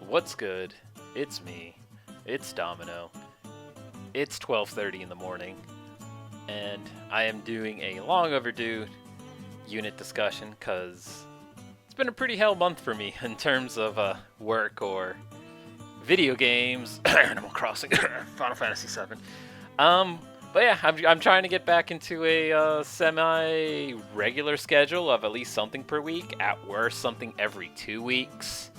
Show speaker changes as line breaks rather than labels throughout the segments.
What's good? It's me. It's Domino. It's 12:30 in the morning, and I am doing a long overdue unit discussion because it's been a pretty hell month for me in terms of work or video games, Animal Crossing, Final Fantasy VII. But yeah, I'm trying to get back into a semi-regular schedule of at least something per week. At worst, something every 2 weeks.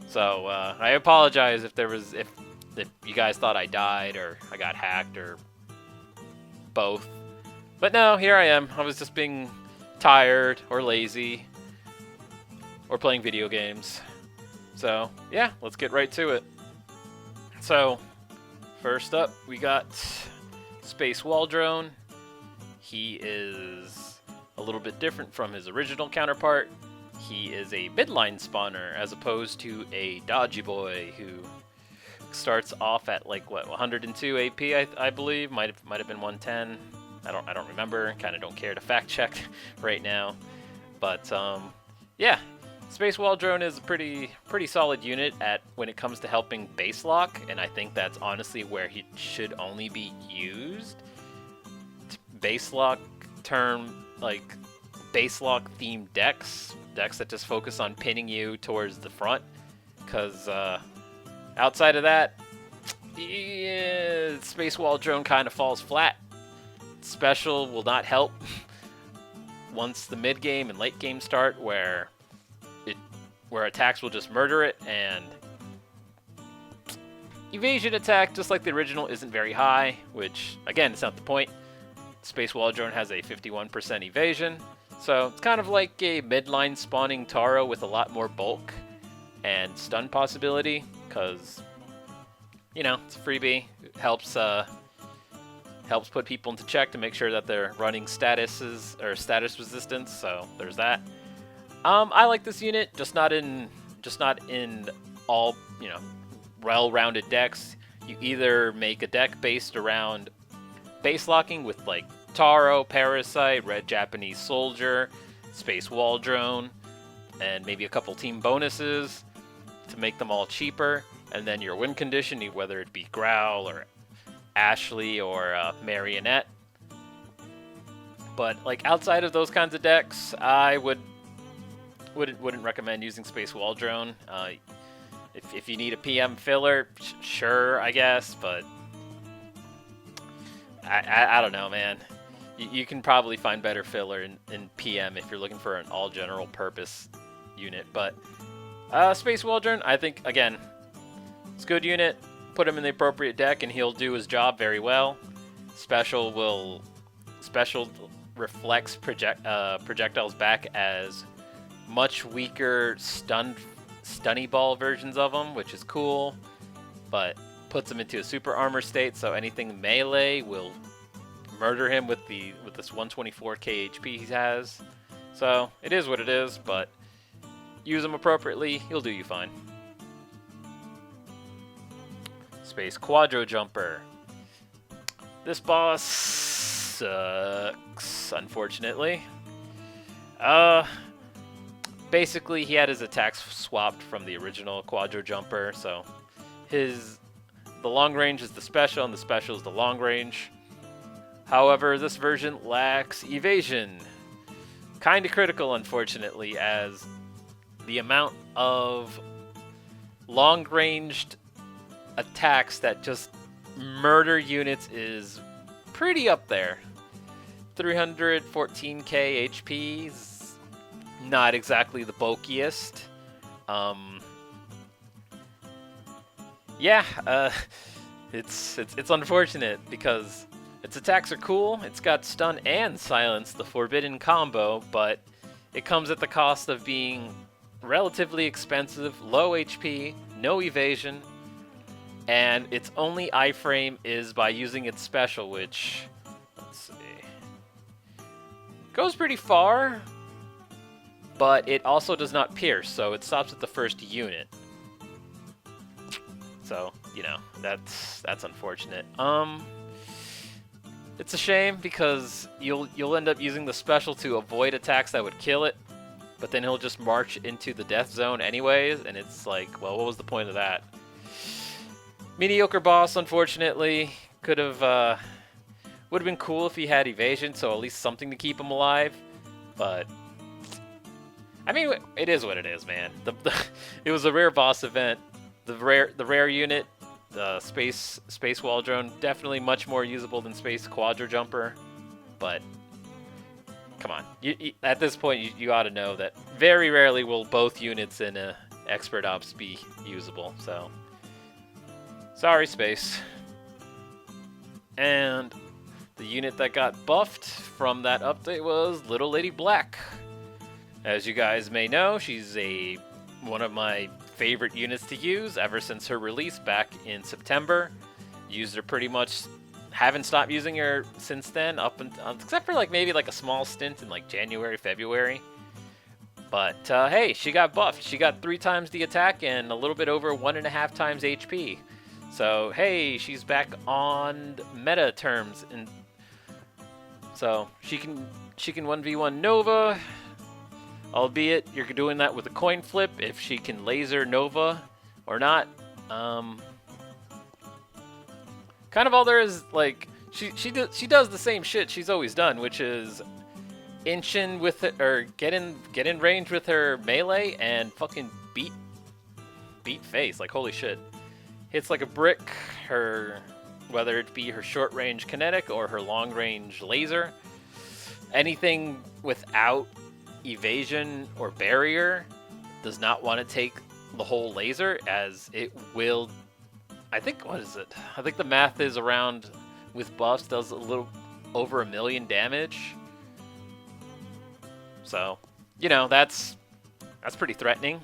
So I apologize if you guys thought I died or I got hacked or both. But no, here I am. I was just being tired or lazy or playing video games. So yeah, let's get right to it. So first up, we got Space Waldrone. He is a little bit different from his original counterpart. He is a midline spawner as opposed to a dodgy boy who starts off at like 102 AP, I believe. Might have been 110. I don't remember. Kind of don't care to fact check right now. But yeah, Space Waldrone is a pretty solid unit when it comes to helping base lock, and I think that's honestly where he should only be used. Base lock base lock themed decks that just focus on pinning you towards the front, because outside of that, yeah, Space Waldrone kind of falls flat. Special will not help once the mid game and late game start, where attacks will just murder it, and evasion attack, just like the original, isn't very high, which again, it's not the point. Space Waldrone has a 51% evasion, so it's kind of like a midline spawning Taro with a lot more bulk and stun possibility, because, you know, it's a freebie. It helps put people into check to make sure that they're running status resistance, so there's that. I like this unit, just not in all, well-rounded decks. You either make a deck based around base locking with like Taro, Parasite, Red Japanese Soldier, Space Waldrone, and maybe a couple team bonuses to make them all cheaper, and then your win condition, whether it be Growl or Ashley or Marionette. But like outside of those kinds of decks, I wouldn't recommend using Space Waldrone. If you need a PM filler, sure, I guess, but I don't know, man. You can probably find better filler in PM if you're looking for an all general purpose unit. But Space Waldrone, I think, again, it's a good unit. Put him in the appropriate deck and he'll do his job very well. Special reflects projectiles back as much weaker stunny ball versions of them, which is cool, but puts him into a super armor state, so anything melee will murder him with this 124k HP he has. So it is what it is, but use him appropriately, he'll do you fine. Space Quadro Jumper. This boss sucks, unfortunately. Basically, he had his attacks swapped from the original Quadro Jumper, so the long range is the special, and the special is the long range. However, this version lacks evasion. Kinda critical, unfortunately, as the amount of long-ranged attacks that just murder units is pretty up there. 314k HP is not exactly the bulkiest. It's unfortunate because its attacks are cool. It's got stun and silence, the forbidden combo, but it comes at the cost of being relatively expensive, low HP, no evasion, and its only iframe is by using its special, which, let's see, goes pretty far, but it also does not pierce, so it stops at the first unit. So, that's unfortunate. It's a shame because you'll end up using the special to avoid attacks that would kill it, but then he'll just march into the death zone anyways, and it's like, well, what was the point of that? Mediocre boss, unfortunately. Could have, would have been cool if he had evasion, so at least something to keep him alive. But I mean, it is what it is, man. It was a rare boss event. The rare unit, the space wall drone, definitely much more usable than space quadro jumper. But come on, at this point, you ought to know that very rarely will both units in a expert ops be usable. So sorry, space. And the unit that got buffed from that update was Little Lady Black. As you guys may know, she's one of my favorite units to use ever since her release back in September. Used her pretty much, haven't stopped using her since then, except for like maybe like a small stint in like January, February. But hey, she got buffed. She got 3 times the attack and a little bit over 1.5 times HP. So hey, she's back on meta terms, and so she can 1v1 Nova, albeit you're doing that with a coin flip if she can laser Nova or not. Kind of all there is, like she does the same shit she's always done, which is inch in with it, or get in range with her melee and fucking beat face. Like holy shit. Hits like a brick, whether it be her short range kinetic or her long range laser. Anything without evasion or barrier does not want to take the whole laser, as it will, I think, what is it? I think the math is around, with buffs, does a little over 1 million damage. So, you know, that's pretty threatening.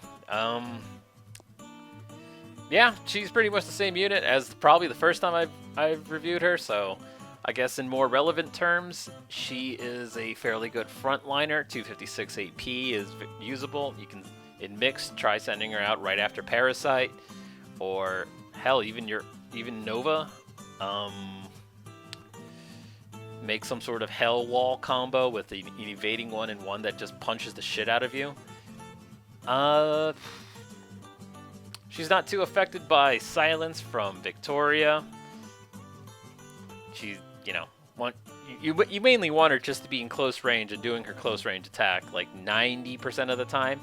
Yeah, she's pretty much the same unit as probably the first time I've reviewed her, so I guess in more relevant terms, she is a fairly good frontliner. 256 AP is usable. You can, in mixed, try sending her out right after Parasite, or hell, even Nova. Make some sort of hell wall combo with an evading one and one that just punches the shit out of you. She's not too affected by silence from Victoria. She's, you know, you mainly want her just to be in close range and doing her close range attack like 90% of the time.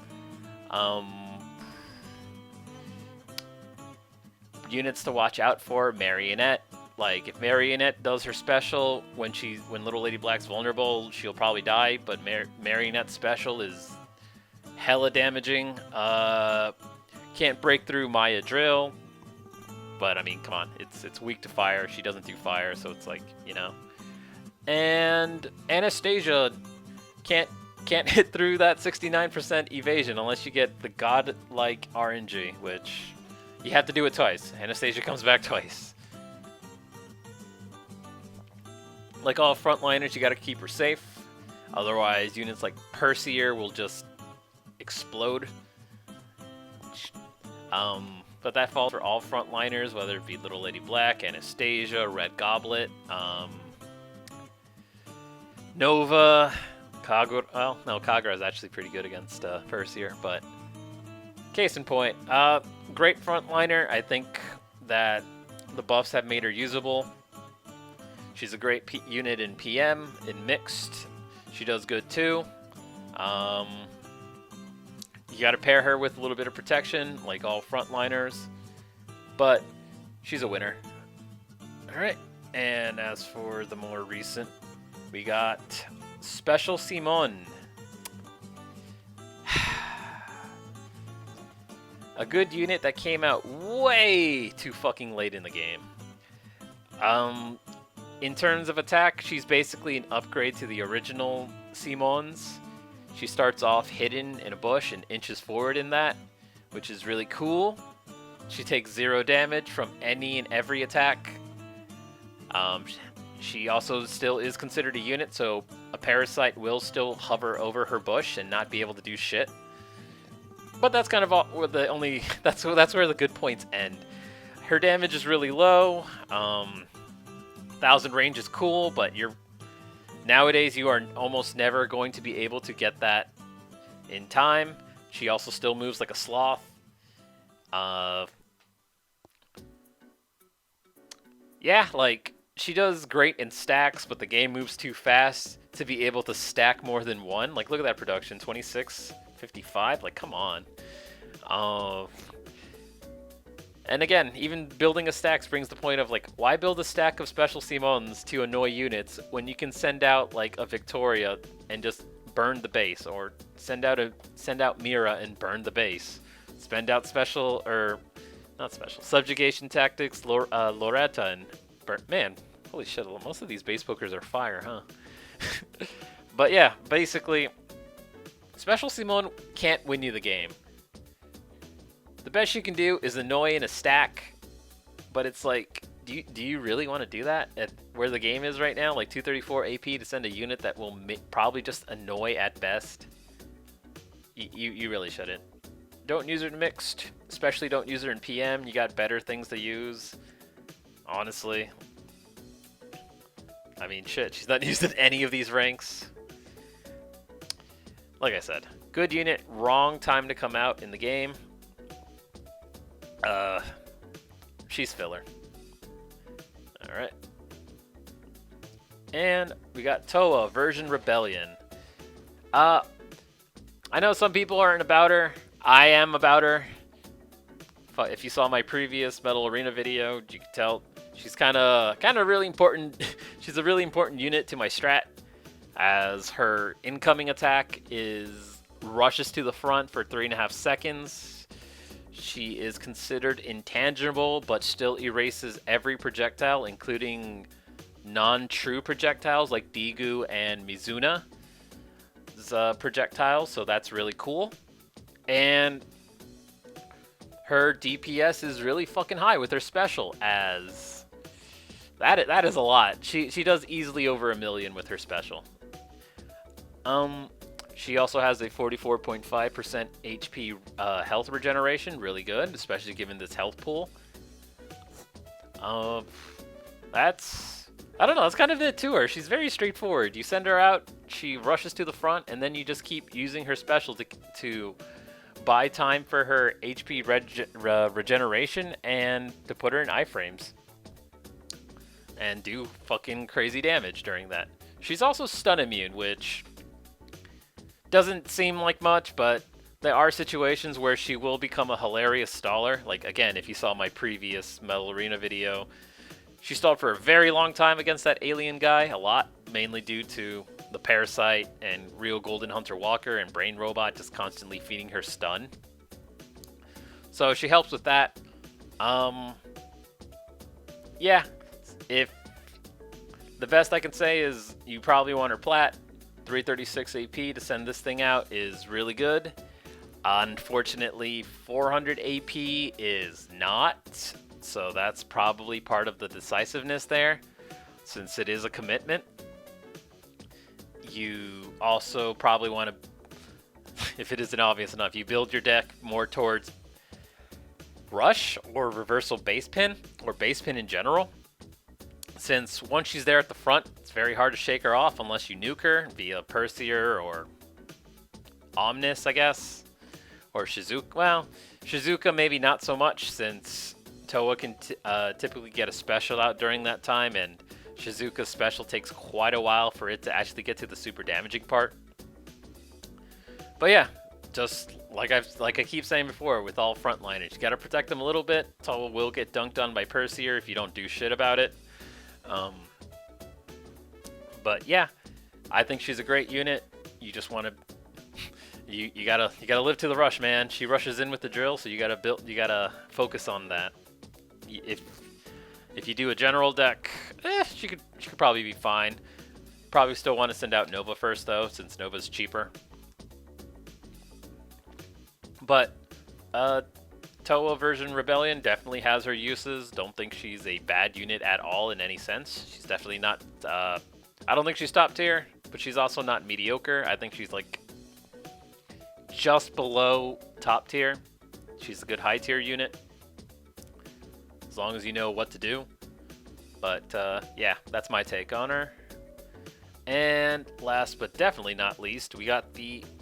Units to watch out for: Marionette. Like if Marionette does her special when Little Lady Black's vulnerable, she'll probably die. But Marionette's special is hella damaging. Can't break through Maya Drill, but I mean, come on, it's weak to fire. She doesn't do fire, so it's like, you know. And Anastasia can't hit through that 69% evasion unless you get the godlike RNG, which you have to do it twice. Anastasia comes back twice. Like all frontliners, you got to keep her safe. Otherwise, units like Perseer will just explode. But that falls for all frontliners, whether it be Little Lady Black, Anastasia, Red Goblet, Nova, Quadro. Well, no, Quadro is actually pretty good against Perseer, but case in point, great frontliner. I think that the buffs have made her usable. She's a great unit in PM, in mixed. She does good too. You got to pair her with a little bit of protection, like all frontliners, but she's a winner. All right, and as for the more recent, we got Special Simon. A good unit that came out way too fucking late in the game. In terms of attack, she's basically an upgrade to the original Simons. She starts off hidden in a bush and inches forward in that, which is really cool. She takes 0 damage from any and every attack. She also still is considered a unit, so a Parasite will still hover over her bush and not be able to do shit. But that's kind of that's where the good points end. Her damage is really low. 1000 range is cool, but nowadays you are almost never going to be able to get that in time. She also still moves like a sloth. Yeah, like, she does great in stacks, but the game moves too fast to be able to stack more than one. Like, look at that production, 26, 55. Like, come on. And again, even building a stack brings the point of, like, why build a stack of special Simons to annoy units when you can send out, like, a Victoria and just burn the base, or send out Mira and burn the base. Spend out special, or not special, subjugation tactics, Loretta, and man, holy shit, most of these base pokers are fire, huh? But yeah, basically, special Simone can't win you the game. The best you can do is annoy in a stack, but it's like, do you really want to do that at where the game is right now? Like 234 AP to send a unit that will probably just annoy at best? You really shouldn't. Don't use her in mixed, especially don't use her in PM. You got better things to use, honestly. I mean, shit, she's not used in any of these ranks. Like I said, good unit, wrong time to come out in the game. She's filler. Alright. And we got Toa, Version Rebellion. I know some people aren't about her. I am about her. If you saw my previous Metal Arena video, you can tell she's kind of really important. She's a really important unit to my strat, as her incoming attack rushes to the front for 3.5 seconds. She is considered intangible, but still erases every projectile, including non-true projectiles like Digu and Mizuna's projectiles, so that's really cool. And her DPS is really fucking high with her special, as that is a lot. She does easily over 1 million with her special. She also has a 44.5% HP health regeneration, really good, especially given this health pool. I don't know, that's kind of it to her. She's very straightforward. You send her out, she rushes to the front, and then you just keep using her special to buy time for her HP regeneration and to put her in iframes. And do fucking crazy damage during that. She's also stun immune, which doesn't seem like much, but there are situations where she will become a hilarious staller. Like, again, if you saw my previous Metal Arena video, she stalled for a very long time against that alien guy, a lot, mainly due to the Parasite and Real Golden Hunter Walker and Brain Robot just constantly feeding her stun. So she helps with that. Yeah, if the best I can say is you probably want her plat. 336 AP to send this thing out is really good. Unfortunately, 400 AP is not, so that's probably part of the decisiveness there, since it is a commitment. You also probably want to, if it isn't obvious enough, you build your deck more towards rush or reversal base pin, or base pin in general. Since once she's there at the front, it's very hard to shake her off unless you nuke her via Perseer or Omnis, I guess. Or Shizuka. Well, Shizuka maybe not so much, since Toa can typically get a special out during that time, and Shizuka's special takes quite a while for it to actually get to the super damaging part. But yeah, just like I keep saying before, with all frontliners, you gotta protect them a little bit. Toa will get dunked on by Perseer if you don't do shit about it. But yeah, I think she's a great unit. You just want to, you gotta live to the rush, man. She rushes in with the drill, so you gotta focus on that. If you do a general deck, she could probably be fine. Probably still want to send out Nova first though, since Nova's cheaper. But Toa Version Rebellion definitely has her uses. Don't think she's a bad unit at all in any sense. She's definitely not, I don't think she's top tier, but she's also not mediocre. I think she's like just below top tier. She's a good high tier unit, as long as you know what to do. But yeah, that's my take on her. And last but definitely not least, we got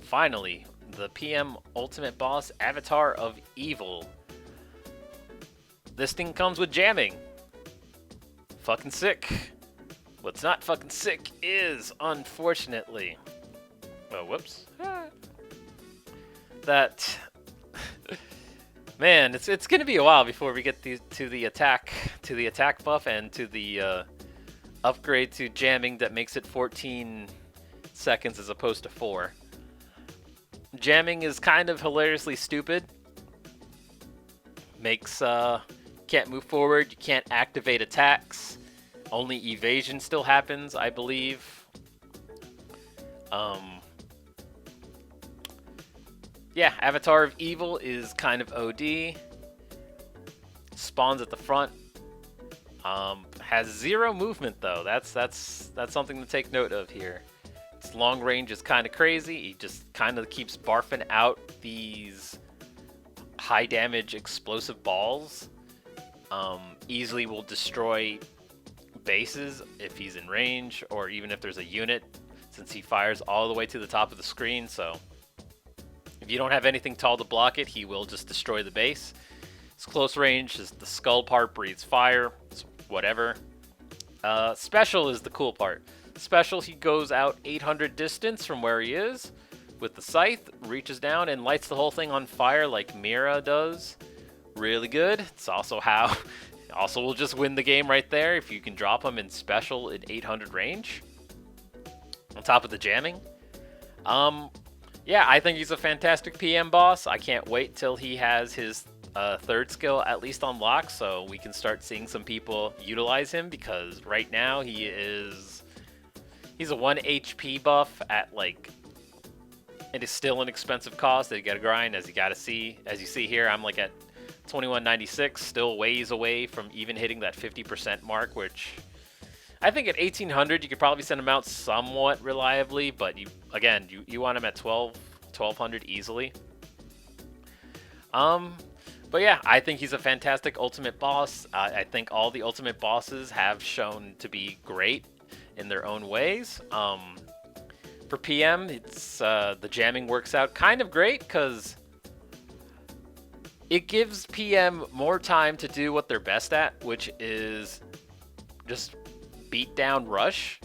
finally the PM Ultimate Boss, Avatar of Evil. This thing comes with jamming. Fucking sick. What's not fucking sick is, unfortunately... Oh, whoops. That... Man, it's gonna be a while before we get to the attack buff and to the upgrade to jamming that makes it 14 seconds as opposed to 4. Jamming is kind of hilariously stupid. Makes can't move forward, you can't activate attacks. Only evasion still happens, I believe. Yeah, Avatar of Evil is kind of OD. Spawns at the front. Has 0 movement though. That's something to take note of here. Its long range is kind of crazy. He just kind of keeps barfing out these high damage explosive balls. Easily will destroy bases if he's in range, or even if there's a unit, since he fires all the way to the top of the screen. So if you don't have anything tall to block it, he will just destroy the base. His close range is the skull part, breathes fire, it's whatever. Special is the cool part. Special, he goes out 800 distance from where he is with the scythe, reaches down and lights the whole thing on fire like Mira does. Really good. It's also how... Also will just win the game right there if you can drop him in special in 800 range. On top of the jamming. Yeah, I think he's a fantastic PM boss. I can't wait till he has his third skill at least unlocked so we can start seeing some people utilize him, because right now he's a 1 HP buff at like... It is still an expensive cost that you gotta grind, as you see here. I'm like at 2196, still ways away from even hitting that 50% mark, which I think at 1800 you could probably send him out somewhat reliably, but you want him at 1200 easily. But yeah, I think he's a fantastic ultimate boss. I think all the ultimate bosses have shown to be great in their own ways. For PM, it's the jamming works out kind of great because it gives PM more time to do what they're best at, which is just beat down rush.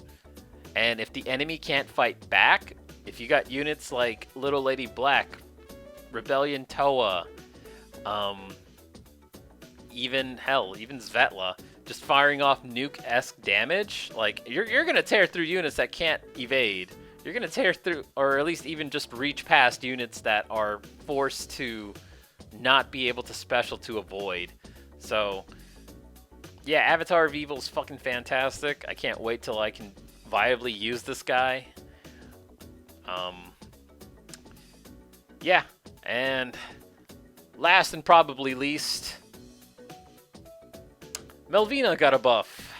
And if the enemy can't fight back, if you got units like Little Lady Black, Rebellion Toa, even Svetla, just firing off nuke-esque damage, like you're gonna tear through units that can't evade. You're gonna tear through, or at least even just reach past units that are forced to not be able to special to avoid. So yeah, Avatar of Evil is fucking fantastic. I can't wait till I can viably use this guy. Yeah, and last and probably least, Melvina got a buff.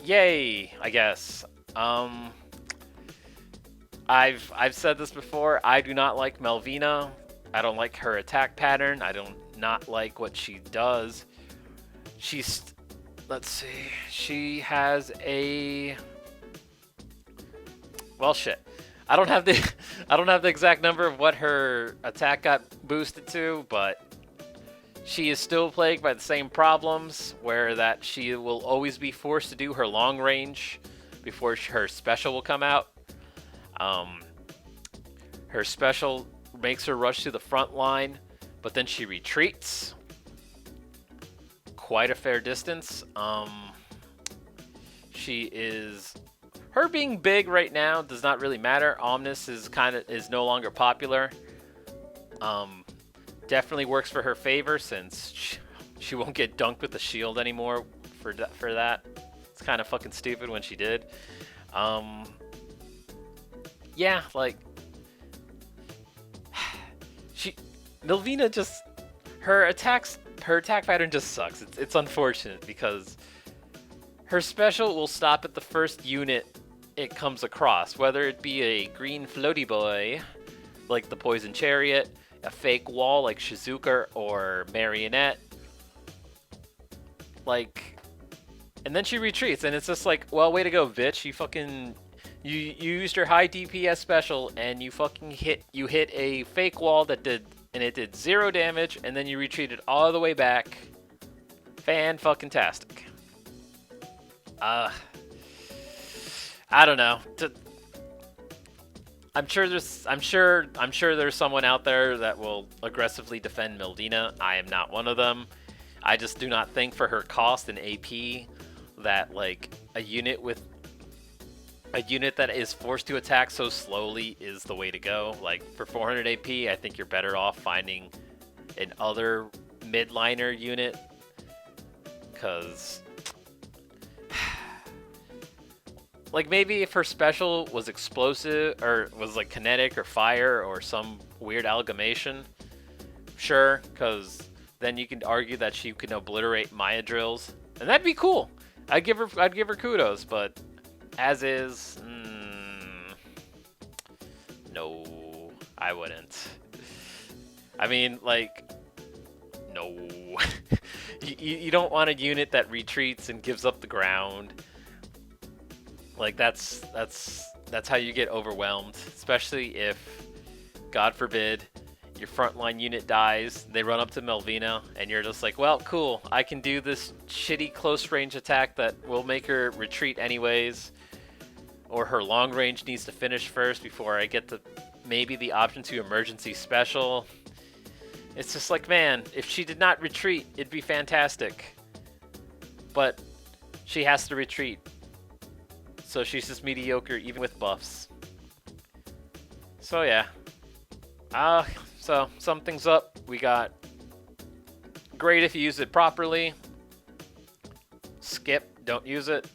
Yay, I guess. I've said this before. I do not like Melvina. I don't like her attack pattern. I don't not like what she does. Let's see. She has a... Well, shit. I don't have the exact number of what her attack got boosted to, but she is still plagued by the same problems, where that she will always be forced to do her long range before her special will come out. Her special makes her rush to the front line, but then she retreats quite a fair distance. Her being big right now does not really matter. Omnis is no longer popular. Definitely works for her favor, since she won't get dunked with the shield anymore for that. It's kind of fucking stupid when she did. Yeah, like Melvina just her attack pattern just sucks. It's unfortunate because her special will stop at the first unit it comes across, whether it be a green floaty boy like the Poison Chariot, a fake wall like Shizuka or Marionette, like, and then she retreats, and it's just like, well, way to go, bitch. You used your high DPS special and you fucking hit a fake wall that did and it did 0 damage, and then you retreated all the way back. Fan-fucking-tastic. I don't know. I'm sure there's someone out there that will aggressively defend Melvina. I am not one of them. I just do not think for her cost in AP that like a unit that is forced to attack so slowly is the way to go. Like for 400 AP, I think you're better off finding an other midliner unit, cuz like maybe if her special was explosive or was like kinetic or fire or some weird amalgamation, sure, cuz then you can argue that she can obliterate Maya drills, and that'd be cool. I'd give her kudos, but as is, no, I wouldn't. I mean, like, no. you don't want a unit that retreats and gives up the ground. Like that's how you get overwhelmed, especially if, God forbid, your frontline unit dies, they run up to Melvina, and you're just like, well, cool, I can do this shitty close range attack that will make her retreat anyways, or her long range needs to finish first before I get maybe the option to emergency special. It's just like, man, if she did not retreat, it'd be fantastic. But she has to retreat. So she's just mediocre even with buffs. So yeah. So sum things up. We got great if you use it properly. Skip, don't use it.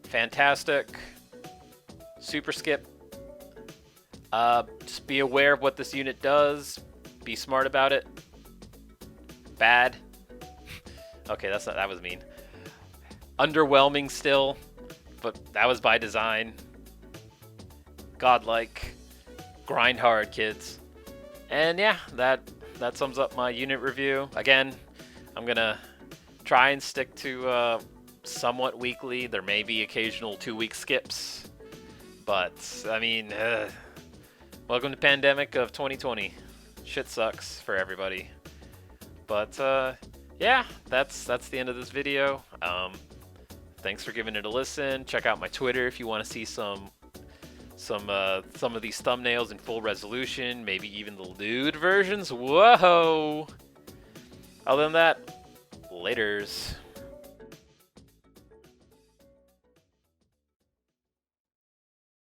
Fantastic. Super skip. Just be aware of what this unit does. Be smart about it. Bad. Okay, that was mean. Underwhelming still, but that was by design. Godlike. Grind hard, kids. And yeah, that sums up my unit review. Again, I'm gonna try and stick to somewhat weekly. There may be occasional 2-week skips, but I mean, welcome to pandemic of 2020. Shit sucks for everybody. But yeah, that's the end of this video. Thanks for giving it a listen. Check out my Twitter if you want to see some of these thumbnails in full resolution, maybe even the lewd versions. Whoa! Other than that, laters.